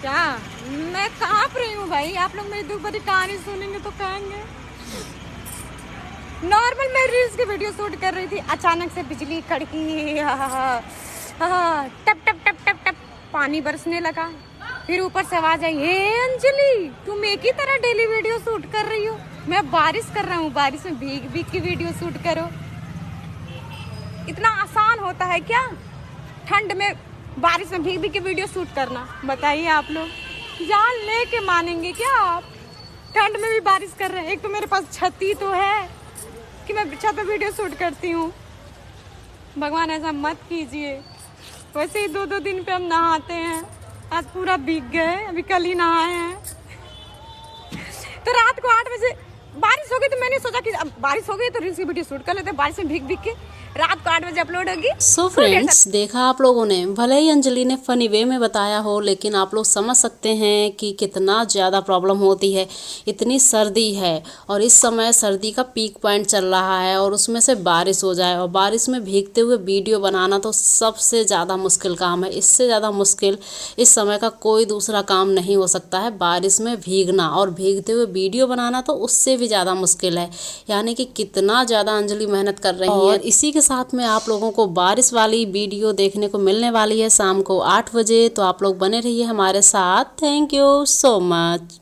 क्या मैं कांप रही हूँ भाई। आप लोग मेरी दुख भरी कहानी सुनेंगे तो कहेंगे। नॉर्मल मैं रील्स की वीडियो शूट कर रही थी, अचानक से बिजली कड़की, टप टप टप टप टप पानी बरसने लगा। फिर ऊपर से आवाज आई, हे अंजलि तुम एक ही तरह डेली वीडियो शूट कर रही हो। मैं बारिश कर रहा हूँ, बारिश में भीग भीग की वीडियो शूट करो। इतना आसान होता है क्या ठंड में बारिश में भीग भीग के वीडियो शूट करना? बताइए आप लोग जान लेके मानेंगे क्या आप? ठंड में भी बारिश कर रहे हैं। एक तो मेरे पास छतरी तो है कि मैं छत पे वीडियो शूट करती हूँ। भगवान ऐसा मत कीजिए। वैसे ही 2-2 दिन पे हम नहाते हैं, आज पूरा भीग गए, अभी कल ही नहाए हैं। तो रात को 8 बजे बारिश हो गई तो मैंने सोचा कि अब बारिश हो गई तो रील्स की वीडियो शूट कर लेते हैं। बारिश में भीग भीग के रात को 8 बजे अपलोड होगी। सो फ्रेंड्स, देखा आप लोगों ने, भले ही अंजलि ने फनी वे में बताया हो, लेकिन आप लोग समझ सकते हैं कि कितना ज़्यादा प्रॉब्लम होती है। इतनी सर्दी है और इस समय सर्दी का पीक पॉइंट चल रहा है और उसमें से बारिश हो जाए और बारिश में भीगते हुए वीडियो बनाना तो सबसे ज़्यादा मुश्किल काम है। इससे ज़्यादा मुश्किल इस समय का कोई दूसरा काम नहीं हो सकता है। बारिश में भीगना और भीगते हुए वीडियो बनाना तो उससे भी ज़्यादा मुश्किल है। यानी कि कितना ज़्यादा अंजलि मेहनत कर रही है। इसी के साथ में आप लोगों को बारिश वाली वीडियो देखने को मिलने वाली है शाम को 8 बजे। तो आप लोग बने रहिए हमारे साथ। Thank you so much.